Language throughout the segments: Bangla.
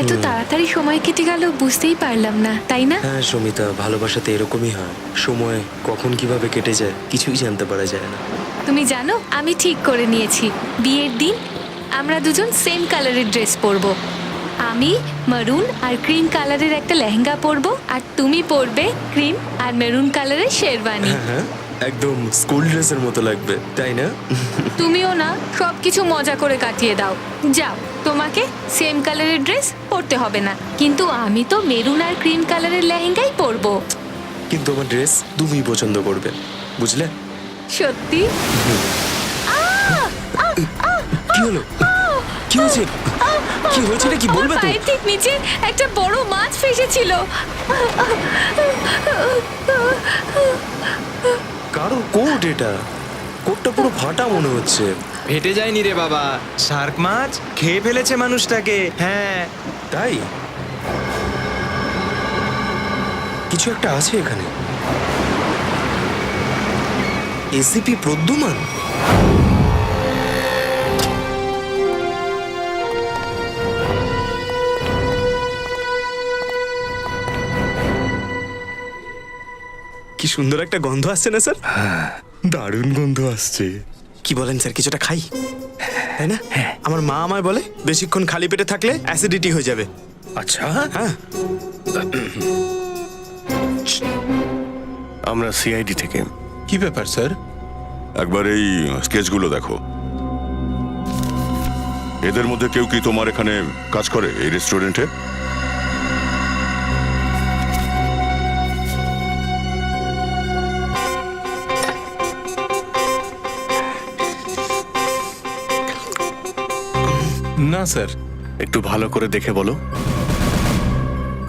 এত তাড়াতাড়ি সময় কেটে গেল বুঝতেই পারলাম না, তাই না? হ্যাঁ সমিতা, ভালোবাসাতে এরকমই হয়, সময় কখন কিভাবে কেটে যায় কিছুই জানতে পারা যায় না। তুমি জানো, আমি ঠিক করে নিয়েছি বিয়ের দিন আমরা দুজন সেম কালারের ড্রেস পরবো। আমি মারুন আর ক্রিম কালারের একটা লেহেঙ্গা পরবো, আর তুমি পরবে ক্রিম আর মেরুন কালারের শেরওয়ানি। হ্যাঁ, একদম স্কুল ড্রেসের মতো লাগবে, তাই না? তুমিও না সবকিছু মজা করে কাটিয়ে দাও। যাও, তোমাকে সেম কালারের ড্রেস পরতে হবে না, কিন্তু আমি তো মেরুন আর ক্রিম কালারের লেহেঙ্গাই পরবো। কিন্তু আমার ড্রেস তুমিই পছন্দ করবে, বুঝলে? সত্যি? কি হলো? কি হয়েছে? কি হয়েছে কি বলবে তো? পায়ের ঠিক নিচে একটা বড় মাছ ফেসেছিল। কারো কোট এটা, কোটটা পুরো ফাটা মনে হচ্ছে। হেঁটে যায়নি রে বাবা, শার্ক মাছ খেয়ে ফেলেছে মানুষটাকে। হ্যাঁ, তাই কিছু একটা আছে এখানে। এসিপি প্রদ্যুমান? কি সুন্দর একটা গন্ধ আসছে না স্যার? দারুণ গন্ধ আসছে। কি বলেন স্যার, কিছুটা খাই? তাই না? আমার মা আমায় বলে বেশিক্ষণ খালি পেটে থাকলে অ্যাসিডিটি হয়ে যাবে। আচ্ছা, হ্যাঁ, আমরা সিআইডি থেকে। কি ব্যাপার স্যার? একবার এই স্কেচগুলো দেখো। এদের মধ্যে কেউ কি তোমার এখানে কাজ করে, এই রেস্টুরেন্টে? না স্যার। একটু ভালো করে দেখে বলো।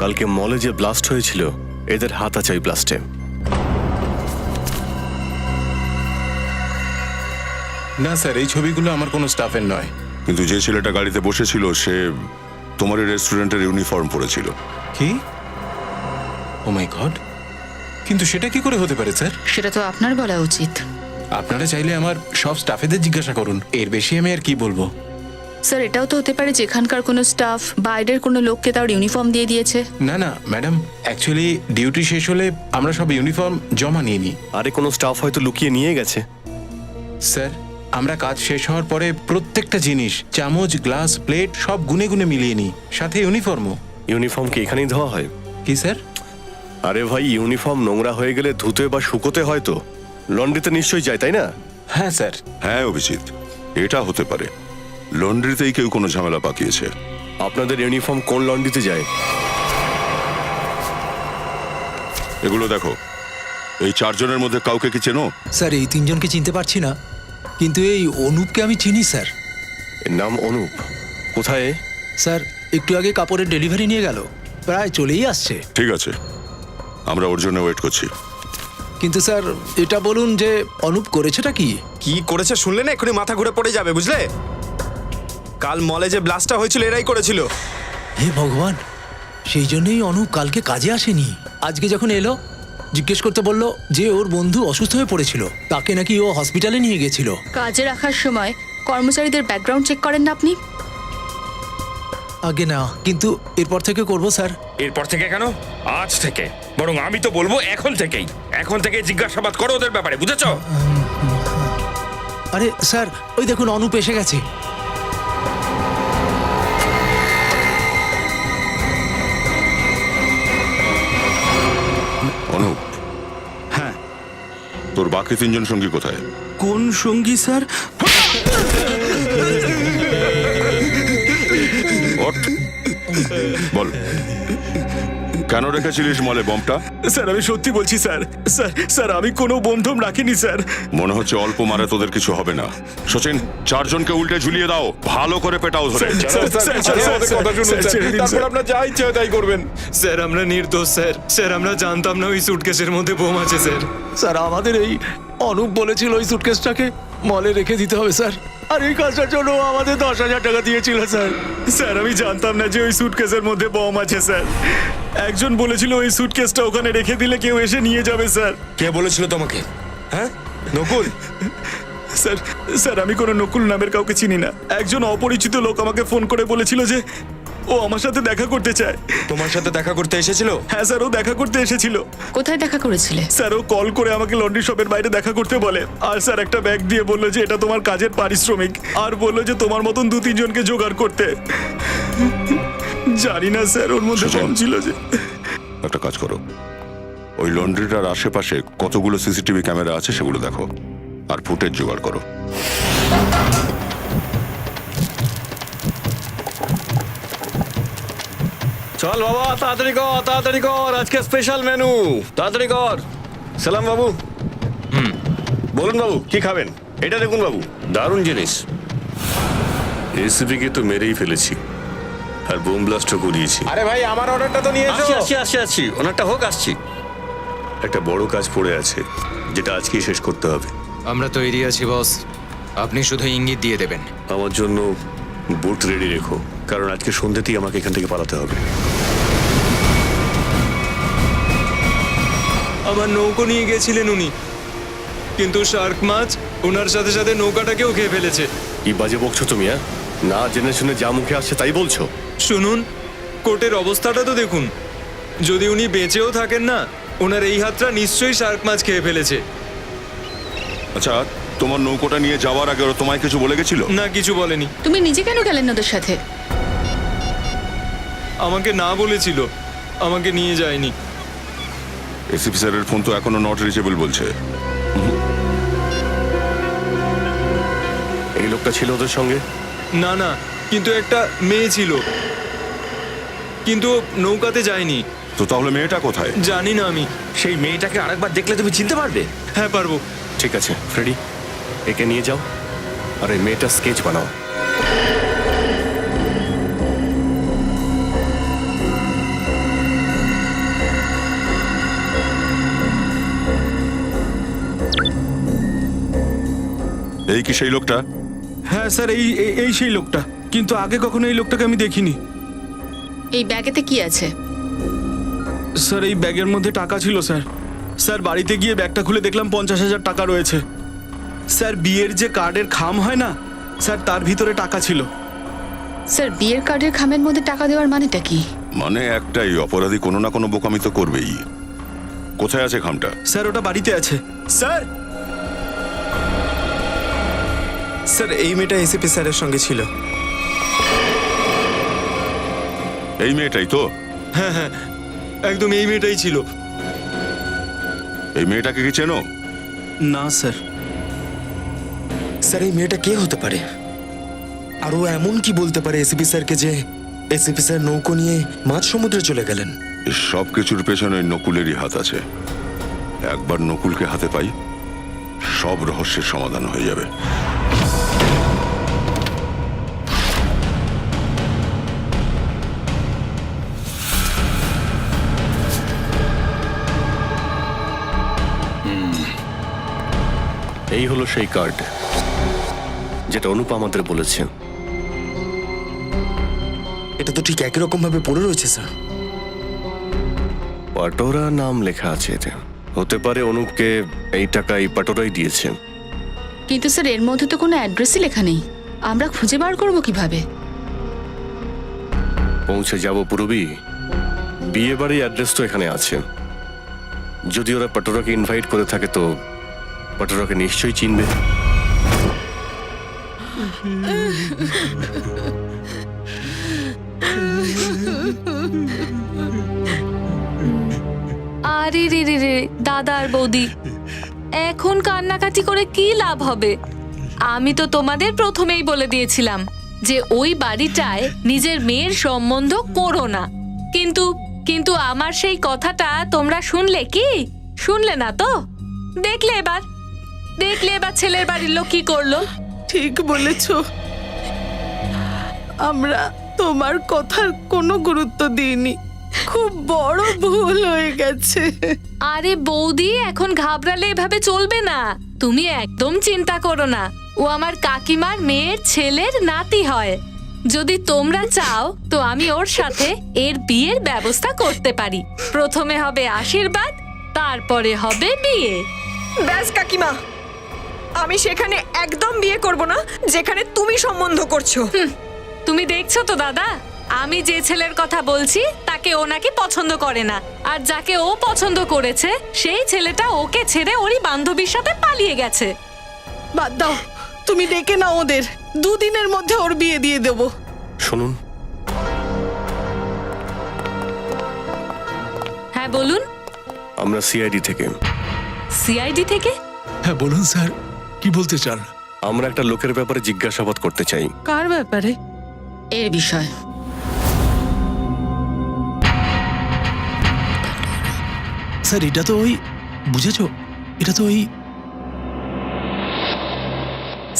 কালকে মলে যে ব্লাস্ট হয়েছিল, এদের হাত আছে ওই ব্লাস্টে। না স্যার, এই ছবিগুলো আমার কোনো স্টাফের নয়। কিন্তু যে ছেলেটা গাড়িতে বসেছিল সে তোমার এই রেস্টুরেন্টের ইউনিফর্ম পরেছিল। কি? ও মাই গড! কিন্তু সেটা কি করে হতে পারে স্যার? সেটা তো আপনার বলা উচিত। আপনারা চাইলে আমার সব স্টাফেদের জিজ্ঞাসা করুন, এর বেশি আমি আর কি বলবো। স্যার, এটাও তো হতে পারে যেখানকার কোনো স্টাফ বাইরের কোনো লোককে তার ইউনিফর্ম দিয়ে দিয়েছে। না না ম্যাডাম, অ্যাকচুয়ালি ডিউটি শেষ হলে আমরা সব ইউনিফর্ম জমা নিয়ে নিই। আরে কোনো স্টাফ হয়তো লুকিয়ে নিয়ে গেছে। স্যার, আমরা কাজ শেষ হওয়ার পরে প্রত্যেকটা জিনিস, চামচ, গ্লাস, প্লেট সব গুনে গুনে মিলিয়ে নিই, সাথে ইউনিফর্মও। ইউনিফর্ম কি এখানেই ধোয়া হয়? কি স্যার? আরে ভাই, ইউনিফর্ম নোংরা হয়ে গেলে ধুতে বা শুকোতে হয় তো, লন্ড্রিতে নিশ্চয়ই যায়, তাই না? হ্যাঁ স্যার। হ্যাঁ অভিজিৎ, এটা হতে পারে লন্ড্রিতেই কেউ কোনো ঝামেলা পাকিয়েছে। আপনাদের ইউনিফর্ম কোন লন্ড্রিতে যায়? এগুলো দেখো, এই চারজনের মধ্যে কাউকে কি চেনো? স্যার, এই তিনজনকে চিনতে পারছি না, কিন্তু এই অনুপকে আমি চিনি স্যার। এর নাম অনুপ। কোথায় এ? স্যার, একটু আগে কাপড়ের ডেলিভারি নিয়ে গেল, প্রায় চলেই আসছে। ঠিক আছে, আমরা ওর জন্য ওয়েট করছি। কিন্তু স্যার, এটা বলুন যে অনুপ করেছেটা কি? কি করেছে শুনলে না এক্ষুনি মাথা ঘুরে পড়ে যাবে, বুঝলে? কাল মলে যে ব্লাস্টটা হয়েছিল এরাই করেছিল। হে ভগবান, সেই জন্যই অনুপ কালকে কাজে আসেনি। আজকে যখন এলো জিজ্ঞেস করতে বললো যে ওর বন্ধু অসুস্থ হয়ে পড়েছিল, তাকে নাকি ও হসপিটালে নিয়ে গেছিল। কাজে রাখার সময় কর্মচারীদের ব্যাকগ্রাউন্ড চেক করেন না আপনি? আগে না, কিন্তু এরপর থেকে করবো স্যার। এরপর থেকে কেন? আজ থেকে। বরং আমি তো বলবো এখন থেকেই। এখন থেকে জিজ্ঞাসাবাদ করো ওদের ব্যাপারে, বুঝেছো? আরে স্যার, ওই দেখুন অনুপ এসে গেছে। অনুপ। হ্যাঁ। তোর বাকি তিনজন সঙ্গী কোথায়? কোন সঙ্গী স্যার? ওঠ। বল, কেন রেখেছিলিস মলে বমটা? স্যার আমি সত্যি বলছি স্যার। স্যার আমি কোনো বন্ধম রাখিনি স্যার। মনে হচ্ছে অল্প মারে তোদের কিছু হবে না। সচিন, চারজনকে উল্টে ঝুলিয়ে দাও, ভালো করে পেটাও ধরে। তারপর আপনার যা ইচ্ছে হয় তাই করবেন। স্যার আমরা নির্দোষ স্যার। স্যার আমরা জানতাম না ওই স্যুটকেসের মধ্যে বোম আছে স্যার। স্যার, আমাদের এই অনুপ বলেছিল ওই সুটকেসটাকে মলে রেখে দিতে হবে স্যার, আর এই কাজটার জন্য ও আমাদের 10,000 টাকা দিয়েছিল স্যার। স্যার আমি জানতাম না যে ওই স্যুটকেসের মধ্যে বম আছে স্যার। একজন বলেছিল ওই স্যুটকেসটা ওখানে রেখে দিলে কেউ এসে নিয়ে যাবে স্যার। কে বলেছিল তোমাকে? হ্যাঁ, নকুল? স্যার স্যার আমি কোনো নকুল নামের কাউকে চিনি না। একজন অপরিচিত লোক আমাকে ফোন করে বলেছিল যে ও আমার সাথে দেখা করতে চায়। তোমার সাথে দেখা করতে এসেছিল? হ্যাঁ স্যার, ও দেখা করতে এসেছিল। কোথায় দেখা করেছিলে? স্যার ও কল করে আমাকে লন্ড্রি শপের বাইরে দেখা করতে বলে, আর স্যার একটা ব্যাগ দিয়ে বললো যে এটা তোমার কাজের পারিশ্রমিক, আর বললো যে তোমার মতন 2-3 জনকে জোগাড় করতে। জানি না স্যার ওর মধ্যে সুজন। কম ছিল যে। একটা কাজ করো, ওই লন্ড্রিটার আশেপাশে কতগুলো সিসিটিভি ক্যামেরা আছে সেগুলো দেখো, আর ফুটেজ জোগাড় করো। চল বাবা, তাড়াতাড়ি কর, আজকে স্পেশাল মেনু, তাড়াতাড়ি কর। সালাম বাবু। বলুন বাবু, কি খাবেন? এটা দেখুন বাবু, দারুণ জিনিস। এসিপিকে তো মেরেই ফেলেছি, আর বোম ব্লাস্টও করিয়েছি। আরে ভাই, আমার অর্ডারটা তো নিয়ে আসছি, ওনারটা হোক, আসছি। একটা বড় কাজ পড়ে আছে, যেটা আজকেই শেষ করতে হবে। আমরা তৈরি আছি বস, আপনি শুধু ইঙ্গিত দিয়ে দেবেন। আমার জন্য বোট রেডি রেখো, কারণ আজকে সন্ধ্যেতেই আমাকে এখান থেকে পালাতে হবে। আমার নৌকো নিয়ে গেছিলেন উনি, কিন্তু শার্ক মাছ ওনার সাথে সাথে নৌকাটাকেও খেয়ে ফেলেছে। কি বাজে বকছো তুমি? না জেনে শুনে যা মুখে আসছে তাই বলছো। শুনুন, কোর্টের অবস্থাটা তো দেখুন। যদি উনি বেঁচেও থাকেন না, ওনার এই হাতটা নিশ্চয়ই শার্ক মাছ খেয়ে ফেলেছে। আচ্ছা, তোমার নৌকোটা নিয়ে যাওয়ার আগে ওরা তোমায় কিছু বলে গেছিল? না, কিছু বলেনি। তুমি নিজে কেন গেলেন না ওদের সাথে? আমাকে না বলেছিল, আমাকে নিয়ে যায়নি। এসিপি স্যারের ফোন তো এখনো নট রিচেবল বলছে। এই লোকটা ছিল ওদের সঙ্গে? না না, কিন্তু একটা মেয়ে ছিল, কিন্তু ও নৌকাতে যায়নি। তো তাহলে মেয়েটা কোথায়? জানি না আমি। সেই মেয়েটাকে আরেকবার দেখলে তুমি চিনতে পারবে? হ্যাঁ, পারবো। ঠিক আছে ফ্রেডি, একে নিয়ে যাও, আর এই মেয়েটা স্কেচ বানাও। এই কি সেই লোকটা? হ্যাঁ স্যার, এই সেই লোকটা, কিন্তু আগে কখনো এই লোকটাকে আমি দেখিনি। এই ব্যাগেতে কি আছে? স্যার এই ব্যাগের মধ্যে টাকা ছিল স্যার। স্যার বাড়িতে গিয়ে ব্যাগটা খুলে দেখলাম 50,000 টাকা রয়েছে। স্যার বিয়ের যে কার্ডের খাম হয় না স্যার, তার ভিতরে টাকা ছিল। স্যার, বিয়ের কার্ডের খামের মধ্যে টাকা দেওয়ার মানেটা কি? মানে একটাই, অপরাধী কোনো না কোনো বোকামি তো করবেই। কোথায় আছে খামটা? স্যার ওটা বাড়িতে আছে। স্যার স্যার এই মেয়েটা এসিপি স্যারের সঙ্গে ছিল। এই মেয়েটাই তো? হ্যাঁ হ্যাঁ, একদম এই মেয়েটাই ছিল। এই মেয়েটাকে কি চেনো? না স্যার। স্যার এই মেয়েটা কে হতে পারে? আর ও এমন কি বলতে পারে এসিপি স্যারকে যে এসিপি স্যার নৌকো নিয়ে মাঝ সমুদ্রে চলে গেলেন? সব কিছুর পেছনে নকুলেরই হাত আছে। একবার নকুলকে হাতে পাই, সব রহস্যের সমাধান হয়ে যাবে। এই হলো সেই কার্ড যেটা অনুপ আমাদের বলেছে। এটা তো ঠিক একই রকম ভাবে পড়ে রয়েছে স্যার। পাটোরা নাম লেখা আছে এতে। হতে পারে অনুপকে এই টাকা এই পাটোরাই দিয়েছে। কিন্তু স্যার এর মধ্যে তো কোনো অ্যাড্রেসই লেখা নেই, আমরা খুঁজে বার করবো কিভাবে? পৌঁছে যাব পুরবি, বিয়ে বাড়ির অ্যাড্রেস তো এখানে আছে। যদি ওরা পাটোরাকে ইনভাইট করে থাকে তো পাটোরাকে নিশ্চয়ই চিনবে। আরে রে রে রে দাদা আর বৌদি, এখন কান্নাকাটি করে কি লাভ হবে? আমি তো তোমাদের প্রথমেই বলে দিয়েছিলাম যে ওই বাড়িটায় নিজের মেয়ের সম্বন্ধ করো না। কিন্তু কিন্তু আমার সেই কথাটা তোমরা শুনলে কি? শুনলে না তো? দেখলে এবার ছেলের বাড়ির লোক কি করলো। ঠিক বলেছ, আমরা তোমার কথার কোনো গুরুত্ব দিইনি, খুব বড় ভুল হয়ে গেছে। আরে বৌদি, এখন ঘাবড়ালে এভাবে চলবে না। তুমি একদম চিন্তা করো না, ও আমার কাকিমার মেয়ের ছেলের নাতি হয়। যদি তোমরা চাও তো আমি ওর সাথে এর বিয়ের ব্যবস্থা করতে পারি। প্রথমে হবে আশীর্বাদ, তারপরে হবে বিয়ে। ব্যাস কাকিমা, আমি সেখানে একদম বিয়ে করব না যেখানে তুমি সম্বন্ধ করছো। তুমি দেখছো তো দাদা, আমি যে ছেলের কথা বলছি তাকে ও নাকি পছন্দ করে না, আর যাকে ও পছন্দ করেছে সেই ছেলেটা ওকে ছেড়ে ওরই বান্ধবীর সাথে পালিয়ে গেছে। বাদ দাও, তুমি ডেকে নাও ওদের, 2 দিনের মধ্যে ওর বিয়ে দিয়ে দেবো। শুনুন, হ্যাঁ বলুন। আমরা সিআইডি থেকে। সিআইডি থেকে? হ্যাঁ বলুন স্যার, কি বলতে চান? আমরা একটা লোকের ব্যাপারে জিজ্ঞাসাবাদ করতে চাই। কার ব্যাপারে? এর বিষয় স্যার এটা তো ওই, বুঝেছো, এটা তো ওই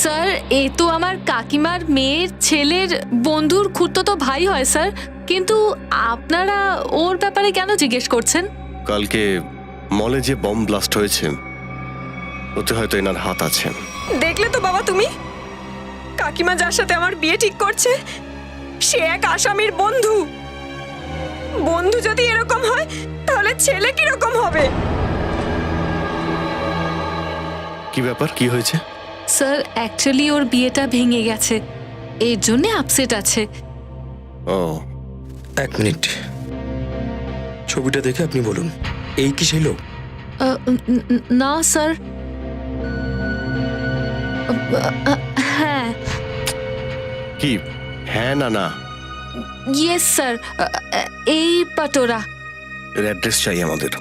স্যার এ তো আমার কাকিমার মেয়ের ছেলের বন্ধুর খুড়তো ভাই হয় স্যার, কিন্তু আপনারা ওর ব্যাপারে কেন জিজ্ঞেস করছেন? কালকে মলে যে বম ব্লাস্ট হয়েছে ওতে হয়তো এনার হাত আছে। দেখলে তো বাবা তুমি, কাকিমা যার সাথে আমার বিয়ে ঠিক করছে সে এক আসামির বন্ধু। বন্ধু যদি এরকম হয় তাহলে ছেলে কিরকম হবে? কি ব্যাপার, কি হয়েছে? স্যার অ্যাকচুয়ালি ওর বিয়েটা ভেঙে গেছে, এর জন্য আপসেট আছে। ও, 1 মিনিট, ছবিটা দেখে আপনি বলুন, এই কি সেই লোক? না স্যার। হ্যাঁ। কি হ্যাঁ না না? ইয়েস স্যার, এই পাটোরা। এর অ্যাড্রেস চাই আমাদের।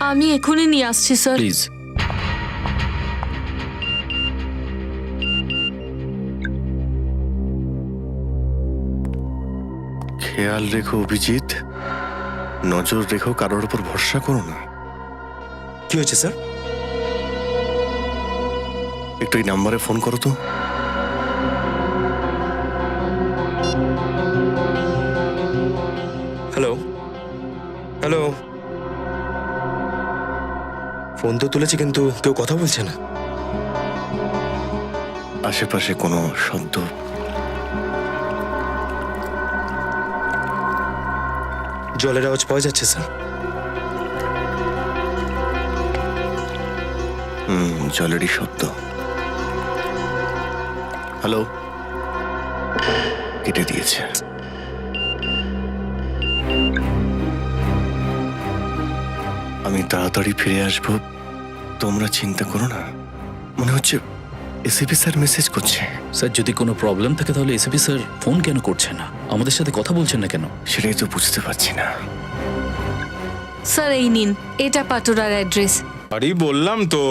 আমি এখনই নিয়ে আসছি স্যার। প্লিজ। খেয়াল রেখো অভিজিৎ, নজর রেখো, কারোর উপর ভরসা করো না। কি হয়েছে স্যার? একটু এই নাম্বারে ফোন করো তো। হ্যালো হ্যালো, ফোন তো তুলেছি কিন্তু কেউ কথা বলছে না। আশেপাশে কোনো শব্দ? জলের আওয়াজ পাওয়া যাচ্ছে স্যার। জলেরই শব্দ। হ্যালো, কেটে দিয়েছে। আমি তাড়াতাড়ি ফিরে আসবো, তোমরা চিন্তা করো না। মনে হচ্ছে এসিপি স্যার মেসেজ করছে। স্যার যদি কোনো প্রবলেম থাকে তাহলে এসপি স্যার ফোন কেন করছেন না, আমাদের সাথে কথা বলছেন না কেন? সেটাই তো বুঝতে পারছি না। স্যার এই নিন, এটা পাটোরার অ্যাড্রেস। আরে বললাম তো,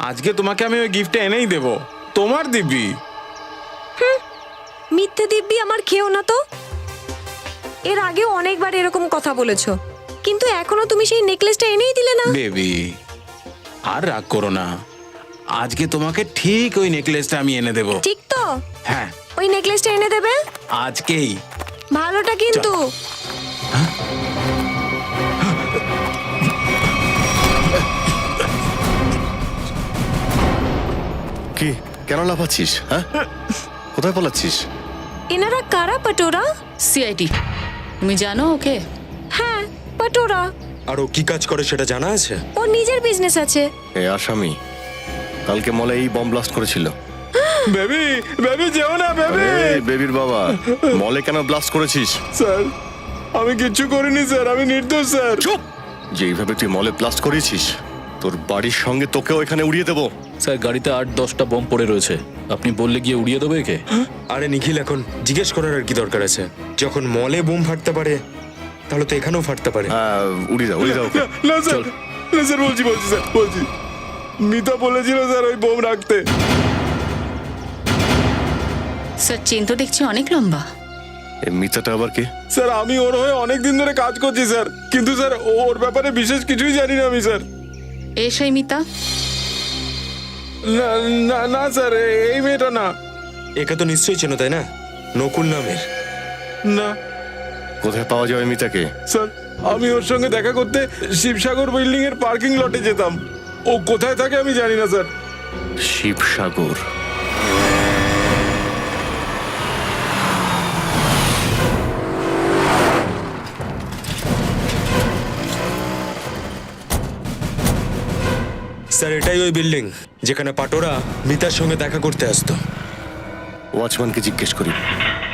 আজকে তোমাকে আমি ওই গিফটটা এনেই দেব, তোমার দিব্যি। মিথ্যে দিব্যি আমার খেও না তো। এর আগেও অনেকবার এরকম কথা বলেছো, কিন্তু এখনো তুমি সেই নেকলেসটা এনেই দিলে না। বেবি আর রাগ করো না, আজকে তোমাকে ঠিক ওই নেকলেসটা আমি এনে দেব। ঠিক তো? হ্যাঁ ওই নেকলেসটা এনে দেবে আজকেই। ভালোটা কিন্তু। কি, কেন লাফাচ্ছিস? হ্যাঁ, কোথায় পালাচ্ছিস? এনারা কারা পাটোরা? সিআইডি, তুমি জানো ওকে? হ্যাঁ পাটোরা। আর ও কি কাজ করে সেটা জানা আছে? ওর নিজের বিজনেস আছে। এই আসামি কালকে মলে এই বম ব্লাস্ট করেছিল। বেবি বেবি যেও না বেবি। এই বেবির বাবা, মলে কেন ব্লাস্ট করেছিস? স্যার আমি কিচ্ছু করিনি স্যার, আমি নির্দোষ স্যার। চুপ! যেইভাবে তুই মলে ব্লাস্ট করেছিস তোর বাড়ির সঙ্গে তোকেও এখানে উড়িয়ে দেবো। স্যার গাড়িতে 8-10টা বম পড়ে রয়েছে, আপনি বললে গিয়ে উড়িয়ে দেবে একে? আরে নিখিল, এখন জিজ্ঞেস করার আর কি দরকার আছে? যখন মলে বোম ফাটতে পারে তাহলে তো এখানেও ফাটতে পারে। উড়িয়ে দাও, উড়িয়ে দাও ওকে। না স্যার, না স্যার, বলছি স্যার, বলছি। মিতা বলেছিল স্যার ওই বোম রাখতে। স্যার চেন তো দেখছি অনেক লম্বা। এই মিতাটা আবার কে? স্যার আমি ওর হয়ে অনেক দিন ধরে কাজ করছি স্যার, কিন্তু স্যার ওর ব্যাপারে বিশেষ কিছুই জানি না আমি স্যার। সেই মিতা? না না না স্যার, এই মেয়েটা না। একে তো নিশ্চয়ই চেনো তাই না? নকুল নামের। না কোথায় পাওয়া যাবে মিতাকে? স্যার আমি ওর সঙ্গে দেখা করতে শিবসাগর বিল্ডিং এর পার্কিং লটে যেতাম, ও কোথায় থাকে আমি জানি না স্যার। শিবসাগর? স্যার এটাই ওই বিল্ডিং যেখানে পাটোরা মিতার সঙ্গে দেখা করতে আসতো। ওয়াচম্যানকে জিজ্ঞেস করি।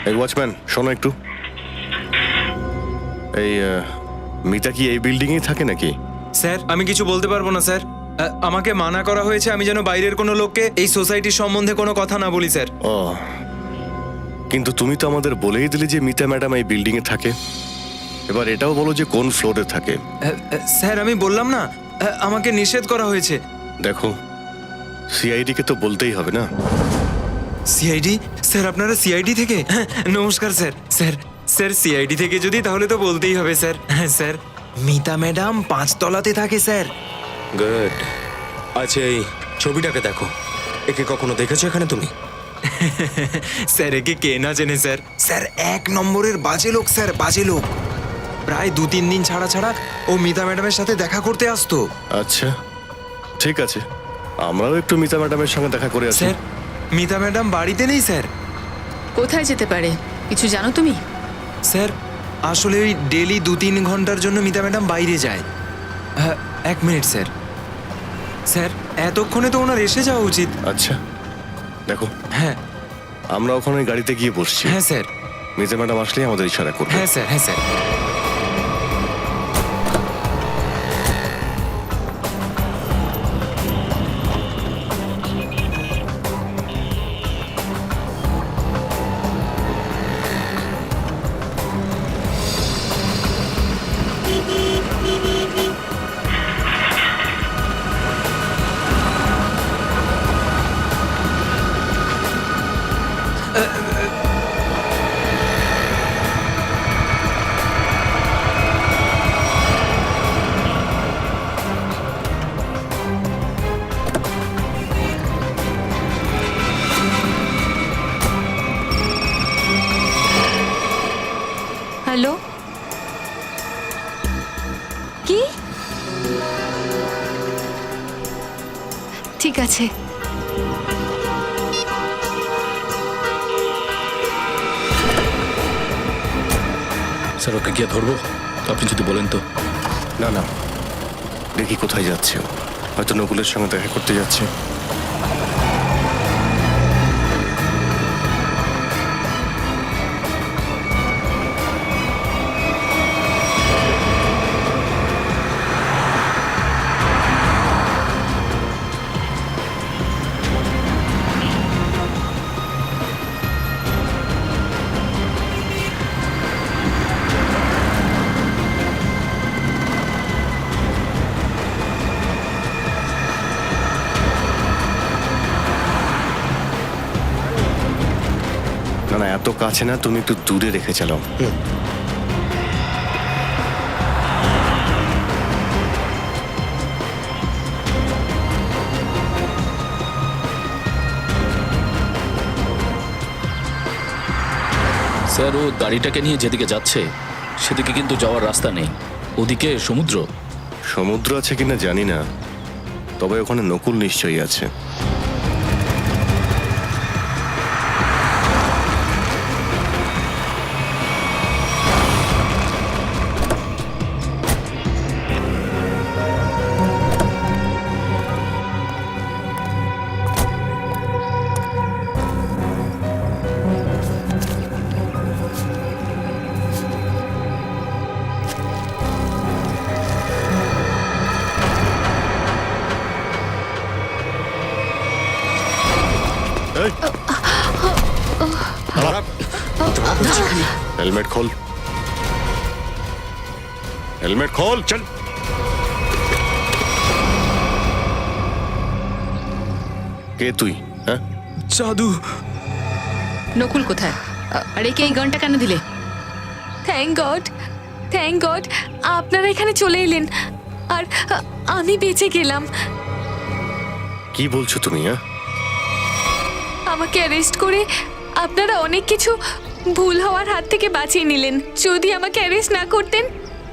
এই ওয়াচম্যান শোনো একটু, এই মিতা কি এই বিল্ডিংয়েই থাকে নাকি? স্যার আমি কিছু বলতে পারবো না স্যার। আমাকে মানা করা হয়েছে আমি যেন বাইরের কোনো লোককে এই সোসাইটির সম্বন্ধে কোনো কথা না বলি স্যার। ও, কিন্তু তুমি তো আমাদের বলেই দিলে যে মিতা ম্যাডাম এই বিল্ডিংয়ে থাকে। এবার এটাও বলো যে কোন ফ্লোরে থাকে। স্যার আমি বললাম না, আমাকে নিষেধ করা হয়েছে। দেখো, সিআইডি-কে তো বলতেই হবে না। সিআইডি? স্যার আপনারা সিআইডি থেকে? নমস্কার স্যার। স্যার স্যার সিআইডি থেকে যদি তাহলে তো বলতেই হবে স্যার। হ্যাঁ স্যার, মিতা ম্যাডাম 5 তলাতে থাকে স্যার। গুড। আচ্ছা এই ছবিটাকে দেখো, একে কখনো দেখেছো এখানে তুমি? স্যার একে কে না চেনে স্যার। স্যার 1 নম্বরের বাজে লোক স্যার, বাজে লোক। প্রায় 2-3 দিন ছাড়া ছাড়া ও মিতা ম্যাডামের সাথে দেখা করতে আসতো। আচ্ছা ঠিক আছে, আমরাও একটু মিতা ম্যাডামের সঙ্গে দেখা করে আসি। স্যার মিতা ম্যাডাম বাড়িতে নেই স্যার। কোথায় যেতে পারে কিছু জানো তুমি? স্যার আসলে ওই ডেলি 2-3 ঘন্টার জন্য মিতা ম্যাডাম বাইরে যায়। হ্যাঁ 1 মিনিট স্যার। স্যার এতক্ষণে তো ওনার এসে যাওয়া উচিত। আচ্ছা দেখো, হ্যাঁ আমরা ওখানে গাড়িতে গিয়ে বসছি। হ্যাঁ স্যার। মিতা ম্যাডাম আসলেই আমাদের ইশারা করবে। হ্যাঁ স্যার, হ্যাঁ স্যার। হ্যালো, কি? ঠিক আছে। স্যার ওকে গিয়ে ধরবো? আপনি যদি বলেন তো। না না, দেখি কোথায় যাচ্ছে ও। হয়তো নকুলের সঙ্গে দেখা করতে যাচ্ছে। না না, এত কাছে না, তুমি একটু দূরে রেখে চালাও। স্যার ও গাড়িটাকে নিয়ে যেদিকে যাচ্ছে সেদিকে কিন্তু যাওয়ার রাস্তা নেই, ওদিকে সমুদ্র। সমুদ্র আছে কিনা জানি না, তবে ওখানে নকুল নিশ্চয়ই আছে। हेलमेट खोल, हेलमेट खोल, चल। কে তুই? হ্যাঁ জাদু। নকুল কোথায়? আর একে এই গানটা কেন দিলে? থ্যাংক গড, থ্যাংক গড আপনারা এখানে চলে এলেন আর আমি বেঁচে গেলাম। কি বলছো তুমি? হ্যাঁ, আমাকে অ্যারেস্ট করে আপনারা অনেক কিছু ভুল হওয়ার হাত থেকে বাঁচিয়ে নিলেন। যদি আমাকে অ্যারেস্ট না করতেন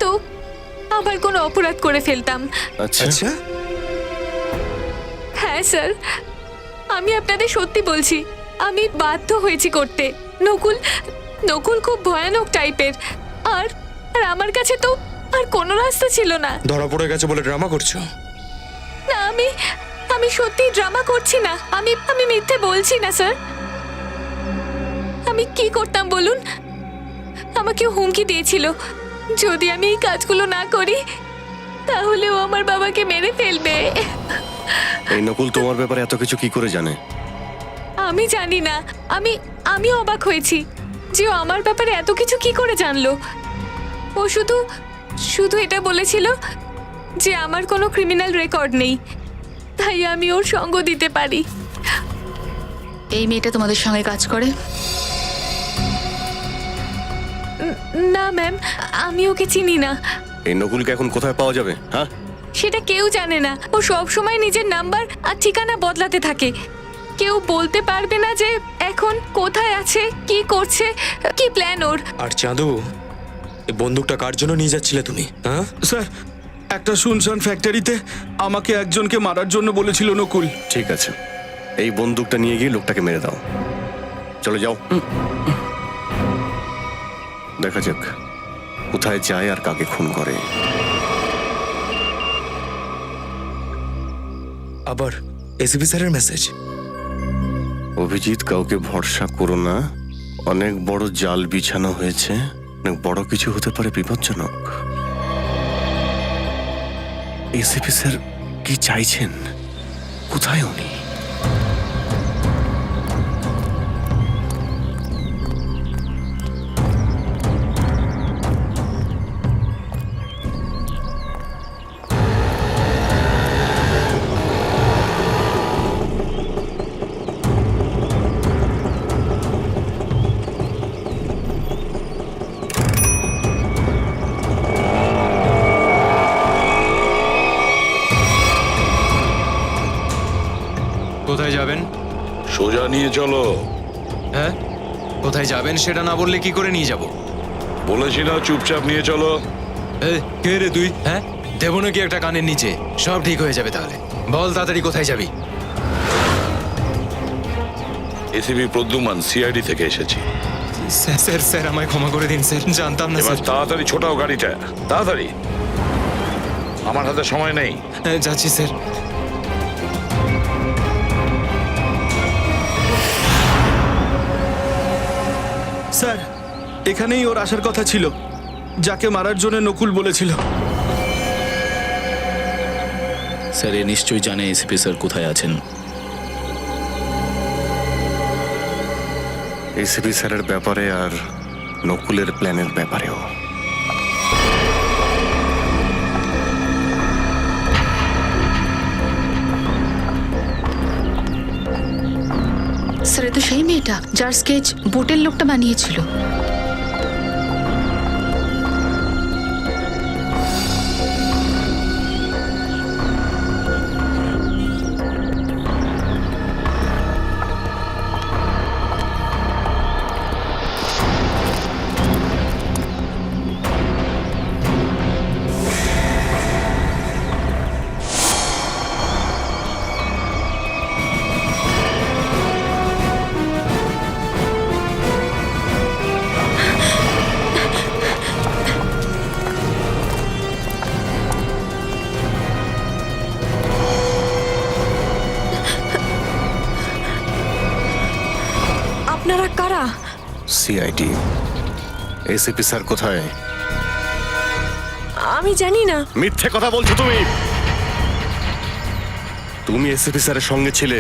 তো আবার কোনো অপরাধ করে ফেলতাম। আচ্ছা আচ্ছা হ্যাঁ স্যার, আমি আপনাদের সত্যি বলছি, আমি বাধ্য হয়েছি করতে। নকুল নকুল খুব ভয়ানক টাইপের, আর আর আমার কাছে তো আর কোনো রাস্তা ছিল না। ধরা পড়ে গেছে বলে ড্রামা করছো? না, আমি সত্যি ড্রামা করছি না, আমি মিথ্যে বলছি না স্যার। আমি কি করতাম বলুন? আমাকে হুমকি দিয়েছিল যদি আমি এই কাজগুলো না করি তাহলে ও আমার বাবাকে মেরে ফেলবে। এই নকুল তোমার ব্যাপারে এত কিছু কি করে জানে? আমি জানি না, আমি অবাক হয়েছি যে ও আমার ব্যাপারে এত কিছু কি করে জানলো। ও শুধু এটা বলেছিল যে আমার কোনো ক্রিমিনাল রেকর্ড নেই, তাই আমি ওর সঙ্গ দিতে পারি। এই মেয়েটা তোমাদের সঙ্গে কাজ করে? না ম্যাম, আমি ওকে চিনি না। এই নকুলকে এখন কোথায় পাওয়া যাবে? হ্যাঁ, সেটা কেউ জানে না। ও সব সময় নিজের নাম্বার আর ঠিকানা বদলাতে থাকে। কেউ বলতে পারবে না যে এখন কোথায় আছে, কি করছে, কি প্ল্যান ওর। আর চাঁদু, এই বন্দুকটা কার জন্য নিয়ে যাচ্ছিলে তুমি? হ্যাঁ স্যার, একটা শুনশান ফ্যাক্টরিতে আমাকে একজনকে মারার জন্য বলেছিল নকুল। ঠিক আছে, এই বন্দুকটা নিয়ে গিয়ে লোকটাকে মেরে দাও। চলে যাও, দেখা যাক কোথায় যায় আর কাকে খুন করে। আবার এসিপি স্যারের মেসেজ। অভিজিৎ, কাউকে ভরসা করো না, অনেক বড় জাল বিছানো হয়েছে, অনেক বড় কিছু হতে পারে, বিপজ্জনক। এসিপি স্যার কি চাইছেন? কোথায় উনি? কোথায় যাবেন? সোজা নিয়ে চলো। হ্যাঁ, কোথায় যাবেন সেটা না বললে কি করে নিয়ে যাব? বলেছি না, চুপচাপ নিয়ে চলো। কে রে তুই? হ্যাঁ, দেবো নাকি একটা কানের নিচে? সব ঠিক হয়ে যাবে তাহলে। বল তাড়াতাড়ি কোথায় যাবি? এসিপি প্রদ্যুমান, সিআইডি থেকে এসেছি। স্যার স্যার আমায় ক্ষমা করে দিন স্যার, জানতাম না এবার স্যার। তাড়াতাড়ি ছোটাও গাড়িটা, তাড়াতাড়ি, আমার হাতে সময় নেই। যাচ্ছি স্যার। স্যার, এখানেই ওর আসার কথা ছিল, যাকে মারার জন্য নকুল বলেছিল। স্যার, এ নিশ্চয়ই জানে এসিপি স্যার কোথায় আছেন। এসিপি স্যারের ব্যাপারে আর নকুলের প্ল্যানের ব্যাপারেও। স্যার, এ তো সেই মেয়েটা যার স্কেচ বোটের লোকটা বানিয়েছিল। আপনারা কারা? সিআইডি। এসিপি স্যার কোথায়? আমি জানি না। মিথ্যে কথা বলছো তুমি। তুমি এসিপি স্যারের সঙ্গে ছিলে,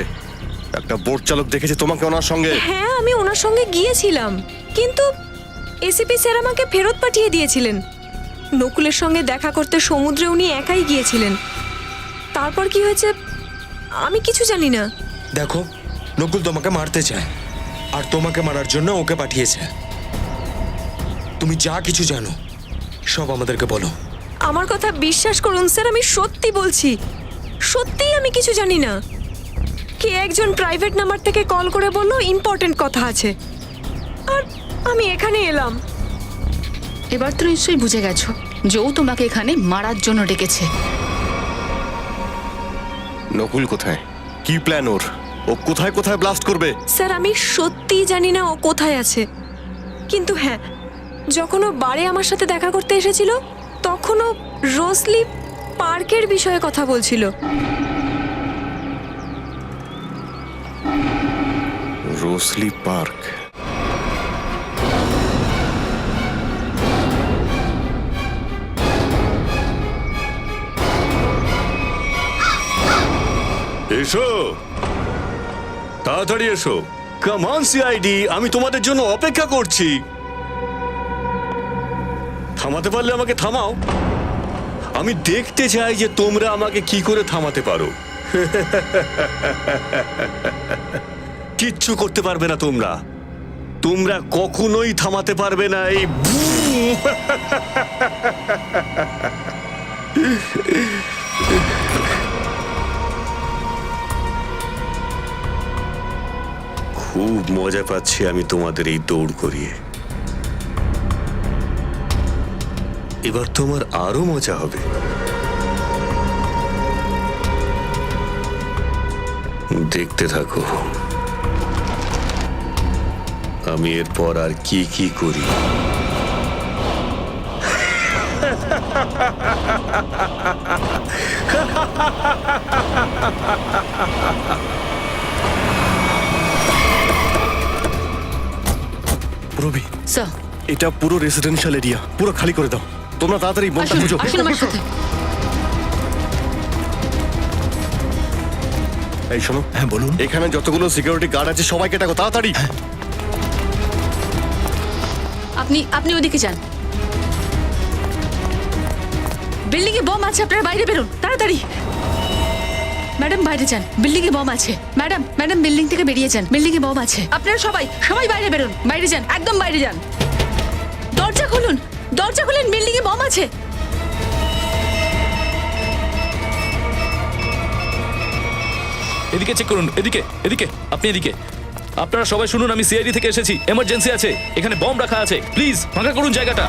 একটা বোট চালক দেখেছে তোমাকে ওনার সঙ্গে। হ্যাঁ, আমি ওনার সঙ্গে গিয়েছিলাম, কিন্তু এসিপি স্যার আমাকে ফেরত পাঠিয়ে দিয়েছিলেন। নকুলের সঙ্গে দেখা করতে সমুদ্রে উনি একাই গিয়েছিলেন। তারপর কি হয়েছে আমি কিছু জানি না। দেখো, নকুল তোমাকে মারতে চায়, আর তোমাকে মারার জন্য ওকে পাঠিয়েছে। তুমি যা কিছু জানো সব আমাদেরকে বলো। আমার কথা বিশ্বাস করুন স্যার, আমি সত্যি বলছি, সত্যিই আমি কিছু জানি না। কে একজন প্রাইভেট নাম্বার থেকে কল করে বলল ইম্পর্টেন্ট কথা আছে, আর আমি এখানে এলাম। এবার তো নিশ্চয়ই বুঝে গেছো যে ও তোমাকে এখানে মারার জন্য ডেকেছে। নকুল কোথায়? কি প্ল্যান ওর? ও কোথায় কোথায় ব্লাস্ট করবে? স্যার, আমি সত্যিই জানি না ও কোথায় আছে, কিন্তু হ্যাঁ, যখন ও বারে আমার সাথে দেখা করতে এসেছিল তখন ও রোজলি পার্কের বিষয়ে কথা বলছিল। রোজলি পার্ক? এসো, তাড়াতাড়ি এসো। কাম অন সিআইডি, আমি তোমাদের জন্য অপেক্ষা করছি। থামাতে পারলে আমাকে থামাও। আমি দেখতে চাই যে তোমরা আমাকে কি করে থামাতে পারো। কিচ্ছু করতে পারবে না তোমরা। তোমরা কখনোই থামাতে পারবে না এই বুম। খুব মজা পাচ্ছি আমি তোমাদের এই দৌড় করিয়ে। এবার তোমার আরো মজা হবে। দেখতে থাকো আমি এরপর আর কি কি করি। রবি, স্যার এটা পুরো রেসিডেন্সিয়াল এরিয়া, পুরো খালি করে দাও। তোমরা তাড়াতাড়ি বোমটা খুঁজো। আসুন আমার সাথে। এই শোনো, হ্যাঁ বলুন। এখানে যতগুলো সিকিউরিটি গার্ড আছে সবাইকে ডাকো তাড়াতাড়ি। আপনি ওদিকে যান। বিল্ডিং এ বম আছে, আপনারা বাইরে বেরোন তাড়াতাড়ি। ম্যাডাম বাইরে যান, বিল্ডিং এ বম আছে। ম্যাডাম বিল্ডিং থেকে বেরিয়ে যান, বিল্ডিং এ বম আছে। আপনারা সবাই বাইরে বেরোন, বাইরে যান, একদম বাইরে যান। দরজা খুলুন, বিল্ডিং এ বম আছে। এদিকে চেক করুন, এদিকে এদিকে, আপনি এদিকে। আপনারা সবাই শুনুন, আমি সিআইডি থেকে এসেছি, এমার্জেন্সি আছে, এখানে বম রাখা আছে, প্লিজ ফাঁকা করুন জায়গাটা।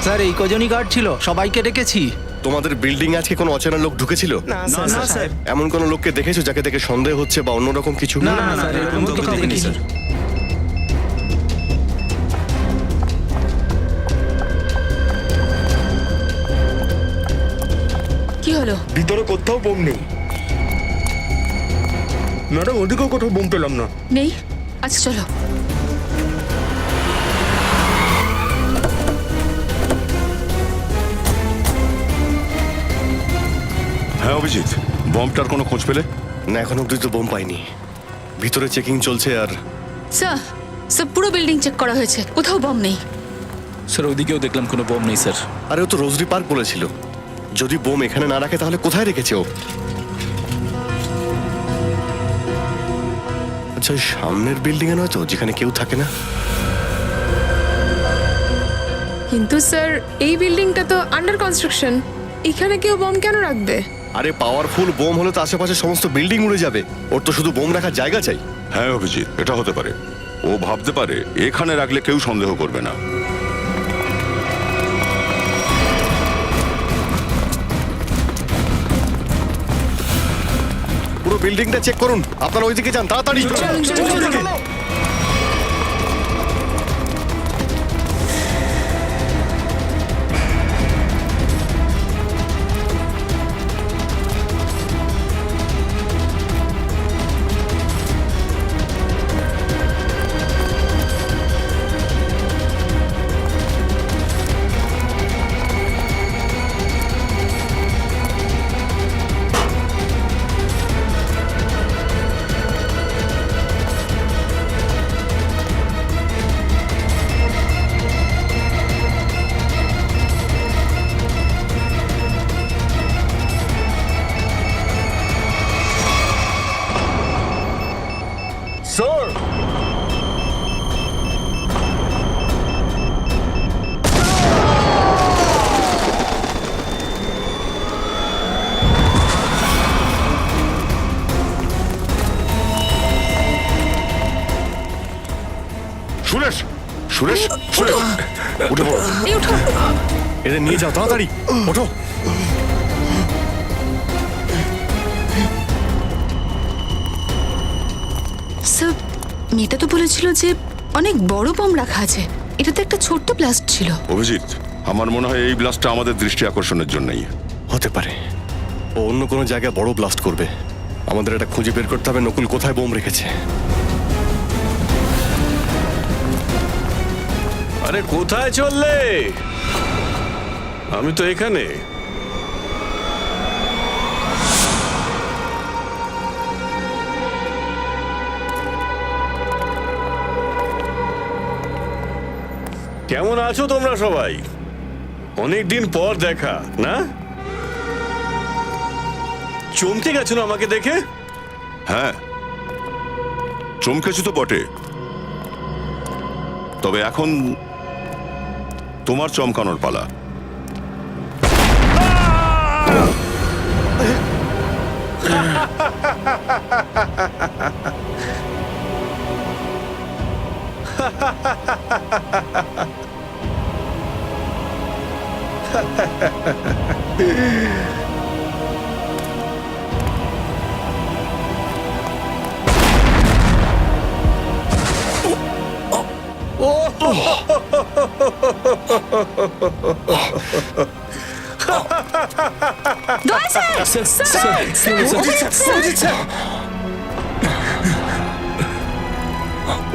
স্যার এই কজনই গার্ড ছিল, সবাইকে ডেকেছি। তোমাদের বিল্ডিং আজকে কোনো অচেনা লোক ঢুকেছিল? না স্যার। এমন কোনো লোককে দেখেছো যাকে দেখে সন্দেহ হচ্ছে বা অন্যরকম কিছু? না স্যার, এরকম তো কাউকে দেখিনি, স্যার। কি হলো? ভিতরে কোথাও বোম নেই ম্যাডাম, ওদিকেও কোথাও বোম পেলাম না। নেই? আচ্ছা চলো। হ্যাঁ অভিজিৎ, বমটার কোনো খোঁজ পেলে? না, এখন অব্দি তো বোম পাইনি। ভিতরে চেকিং চলছে। আর স্যার পুরো বিল্ডিং চেক করা হয়েছে, কোথাও বম নেই। স্যার ওইদিকেও দেখলাম কোনো বম নেই স্যার। আরে ও তো রোজরি পার্ক বলেছিল। যদি বোম এখানে না রাখে তাহলে কোথায় রেখেছে ও? আচ্ছা, ওই সামনের বিল্ডিং এ নয় তো, যেখানে কেউ থাকে না? কিন্তু স্যার এই বিল্ডিংটা তো আন্ডার কনস্ট্রাকশন, এখানে কেউ বম কেন রাখবে? আরে পাওয়ারফুল বোম হলে তো আশেপাশে সমস্ত বিল্ডিং উড়ে যাবে। ওর তো শুধু বোম রাখার জায়গা চাই। হ্যাঁ অভিজিৎ, এটা হতে পারে। ও ভাবতে পারে এখানে রাখলে কেউ সন্দেহ করবে না। পুরো বিল্ডিংটা চেক করুন। আপনারা ওইদিকে যান তাড়াতাড়ি। সুরেশ, সুরেশ, সুরেশ, উঠে পড়ো। এদের নিয়ে যাও তাড়াতাড়ি, ওঠো। স্যার মেয়েটা তো বলেছিল যে অনেক বড় বম রাখা আছে, এটা তো একটা ছোট্ট ব্লাস্ট ছিল। অভিজিৎ, আমার মনে হয় এই ব্লাস্টটা আমাদের দৃষ্টি আকর্ষণের জন্যই। হতে পারে। ও অন্য কোনো জায়গায় বড় ব্লাস্ট করবে। আমাদের এটা খুঁজে বের করতে হবে নকুল কোথায় বোম রেখেছে। আরে কোথায় চললে? আমি তো এখানে। কেমন আছো তোমরা সবাই? অনেকদিন পর দেখা না? চমকে গেছো না আমাকে দেখে? হ্যাঁ, চমকেছি তো বটে, তবে এখন তোমার চমকানোর পালা।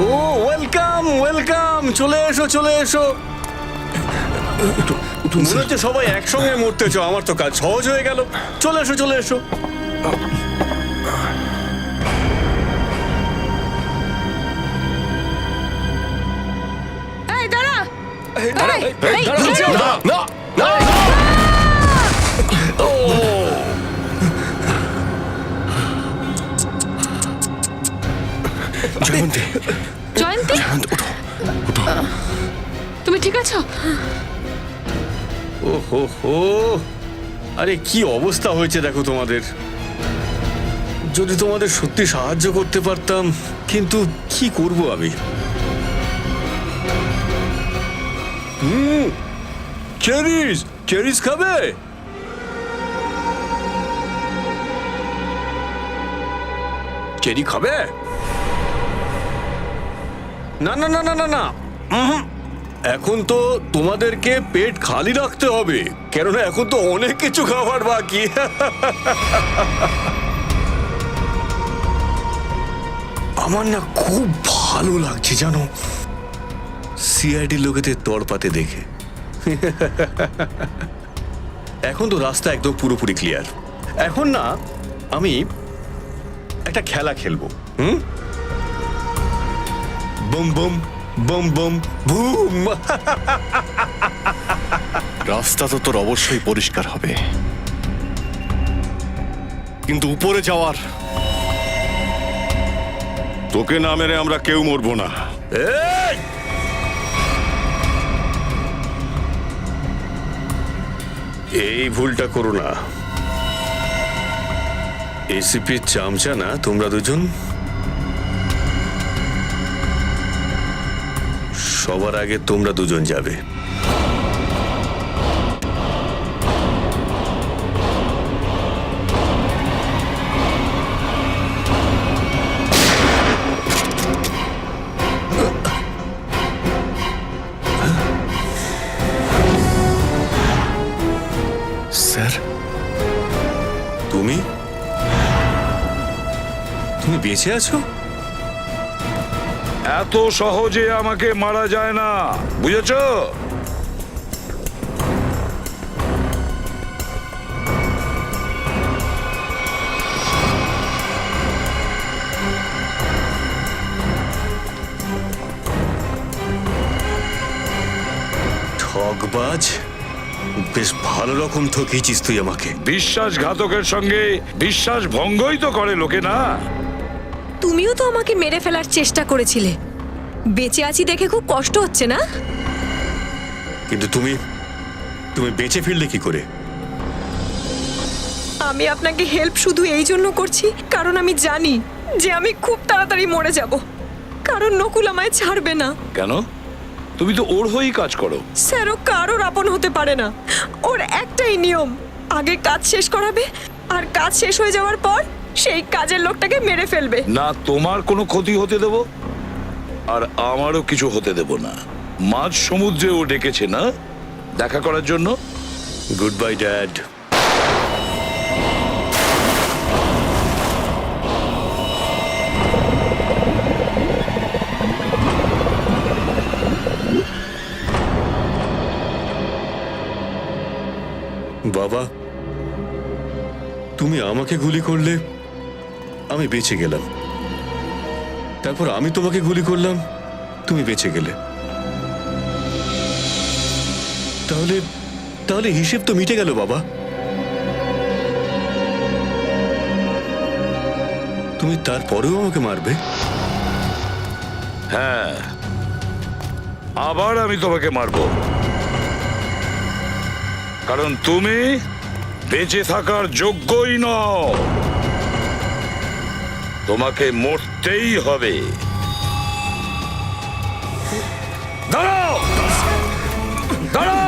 ও ওয়েলকাম ওয়েলকাম, চলে এসো চলে এসো। মনে হচ্ছে সবাই একসঙ্গে মরতে চাও, আমার তো কাজ সহজ হয়ে গেল। চলে এসো চলে এসো। এই দাঁড়া জয়ন্তী, জয়ন্তী, তুমি ঠিক আছো? ও হো হো, আরে কি অবস্থা হয়েছে দেখো তোমাদের। যদি তোমাদের সত্যি সাহায্য করতে পারতাম, কিন্তু কি করব আমি। চেরিস চেরিস খাবে? চেরি খাবে? না না না না না না, এখন তো তোমাদেরকে পেট খালি রাখতে হবে, কেননা এখন তো অনেক কিছু খাবার বাকি। আমার না খুব ভালো লাগছে জানো, সিআইডি লোকেদের তড়পাতে দেখে। এখন তো রাস্তা একদম পুরোপুরি ক্লিয়ার। এখন না আমি একটা খেলা খেলবো। Boom boom boom boom boom. রাস্তা তো তোর অবশ্যই পরিষ্কার হবে, কিন্তু উপরে যাওয়ার তোকে না মেরে আমরা কেউ মরবো না। এই! এই ভুলটা করো না। এসিপির চামচা না তোমরা দুজন? সবার আগে তোমরা দুজন যাবে। স্যার, তুমি তুমি বেঁচে আছো? এত সহজে আমাকে মারা যায় না, বুঝেছো? ঠকবাজ, বেশ ভালো রকম ঠকিয়েছিস তুই আমাকে। বিশ্বাসঘাতকের সঙ্গে বিশ্বাস ভঙ্গই তো করে লোকে, না? তুমিও তো আমাকে মেরে ফেলার চেষ্টা করেছিলে। বেঁচে আছি দেখে খুব কষ্ট হচ্ছে না? কিন্তু তুমি তুমি বেঁচে ফিরলে কি করে? আমি আপনাকে হেল্প শুধু এই জন্য করছি কারণ আমি জানি যে আমি খুব তাড়াতাড়ি মরে যাব, কারণ নকুল আমায় ছাড়বে না। কেন? তুমি তো ওর হয়েই কাজ করো। স্যার, ও কারোর আপন হতে পারে না। ওর একটাই নিয়ম, আগে কাজ শেষ করাবে, আর কাজ শেষ হয়ে যাওয়ার পর সেই কাজের লোকটাকে মেরে ফেলবে। না তোমার কোনো ক্ষতি হতে দেব, আর আমারও কিছু হতে দেব না। মাঝ সমুদ্রে ও ডেকেছে না দেখা করার জন্য। Good bye dad. বাবা, তুমি আমাকে গুলি করলে আমি বেঁচে গেলাম, তারপর আমি তোমাকে গুলি করলাম, তুমি বেঁচে গেলে। তাহলে তাহলে হিসেব তো মিটে গেল বাবা। তুমি তারপরেও আমাকে মারবে? হ্যাঁ, আবার আমি তোমাকে মারবো, কারণ তুমি বেঁচে থাকার যোগ্যই নও। তোমাকে মরতেই হবে। দাঁড়াও, দাঁড়াও!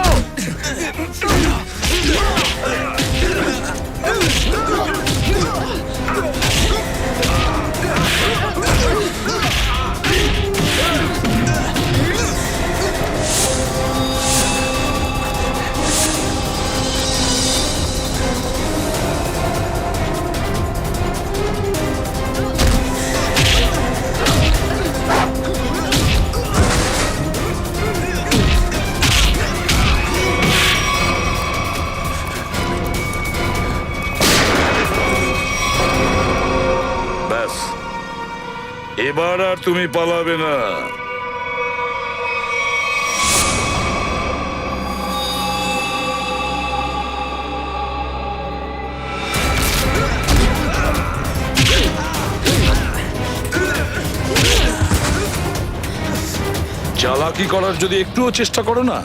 ব্যাস, এবার আর তুমি পালাবে না। চালাকি করার যদি একটুও চেষ্টা করো না,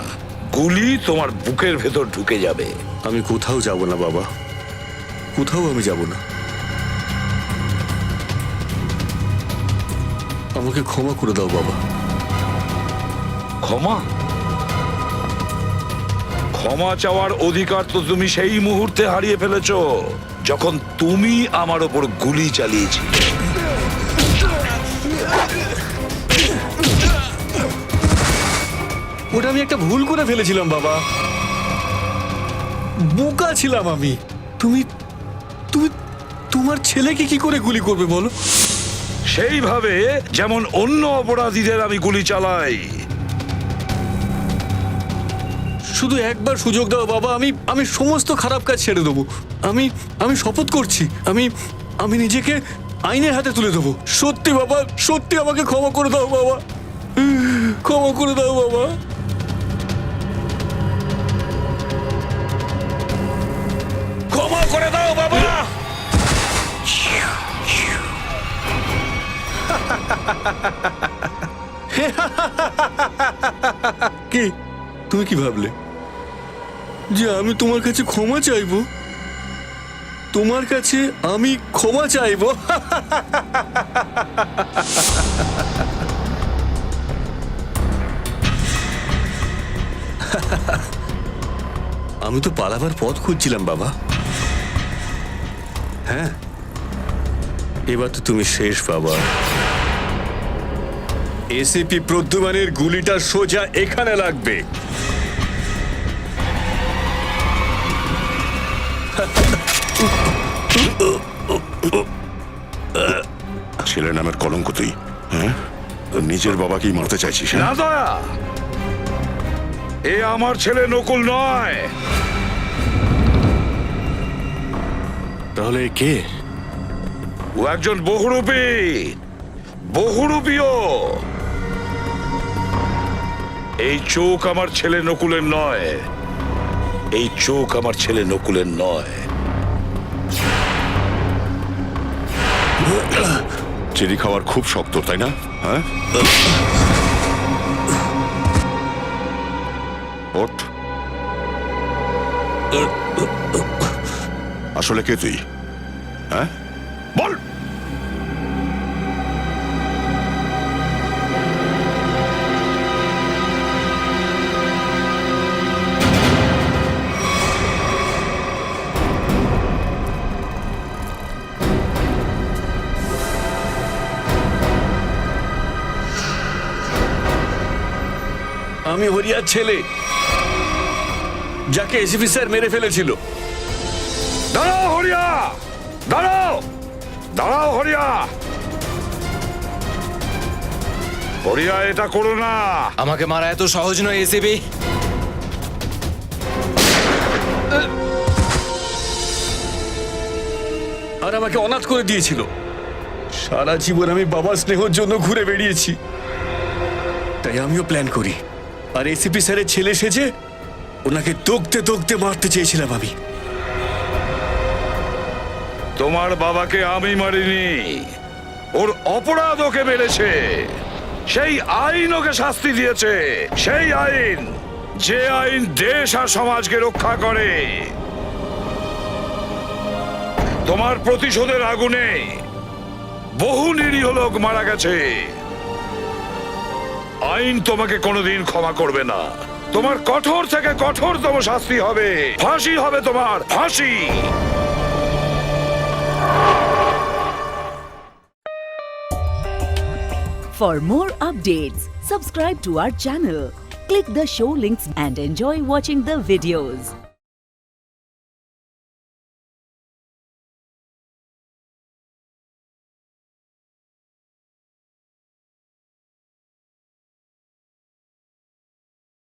গুলি তোমার বুকের ভেতর ঢুকে যাবে। আমি কোথাও যাব না বাবা, কোথাও আমি যাব না। আমাকে ক্ষমা করে দাও বাবা। ক্ষমা? ক্ষমা চাওয়ার অধিকার তো তুমি সেই মুহূর্তে হারিয়ে ফেলেছো যখন তুমি আমার ওপর গুলি চালিয়েছিলে। ওটা আমি একটা ভুল করে ফেলেছিলাম বাবা, বোকা ছিলাম আমি। তুমি তুমি তোমার ছেলেকে কি করে গুলি করবে বলো? সেইভাবে যেমন অন্য অপরাধীদের আমি গুলি চালাই। শুধু একবার সুযোগ দাও বাবা, আমি সমস্ত খারাপ কাজ ছেড়ে দেবো। আমি শপথ করছি, আমি নিজেকে আইনের হাতে তুলে দেবো। সত্যি বাবা, সত্যি আমাকে ক্ষমা করে দাও বাবা, ক্ষমা করে দাও বাবা। ক্ষমা করে দাও বাবা। কি তুমি কি ভাবলে যে আমি তোমার কাছে ক্ষমা চাইবো? তোমার কাছে আমি ক্ষমা চাইবো? আমি তো পালাবার পথ খুঁজছিলাম বাবা। হ্যাঁ, এবার তো তুমি শেষ বাবা। এসিপি প্রদ্যুমানের গুলিটা সোজা এখানে লাগবে। ছেলে নামের কলঙ্ক তুই, হ্যাঁ? নিজের বাবাকেই মারতে চাইছিস? না দয়া, এ আমার ছেলে নকুল নয়। তাহলে কে? ও একজন বহুরূপী, বহুরূপীও। এই চোখ আমার ছেলে নকুলের নয়, এই চোখ আমার ছেলে নকুলের নয়। চেরি খাওয়ার খুব শক্ত, তাই না? হ্যাঁ, ওঠ। আসলে কে তুই? হ্যাঁ, বল। আমি হরিয়ার ছেলে, যাকে এসিপি স্যার মেরে ফেলেছিল। দাঁড়াও হরিয়া, দাঁড়াও, দাঁড়াও হরিয়া। হরিয়া, এটা করো না। আমাকে মারা এত সহজ নয় এসিবি। আর আমাকে অনাথ করে দিয়েছিল। সারা জীবন আমি বাবার স্নেহর জন্য ঘুরে বেরিয়েছি, তাই আমিও প্ল্যান করি। আর এসিপি স্যারের ছেলে সেজে ওনাকে দগতে দগতে মারতে চেয়েছিলাম আমি। তোমার বাবাকে আমি মারিনি, ওর অপরাধ ওকে মেরেছে। সেই আইন ওকে শাস্তি দিয়েছে, সেই আইন যে আইন দেশ আর সমাজকে রক্ষা করে। তোমার প্রতিশোধের আগুনে বহু নিরীহ লোক মারা গেছে। আইন তোমাকে কোনোদিন ক্ষমা করবে না। তোমার কঠোর থেকে কঠোরতম শাস্তি হবে, ফাঁসি হবে, তোমার ফাঁসি। For more updates, subscribe to our channel, click the show links and enjoy watching the videos.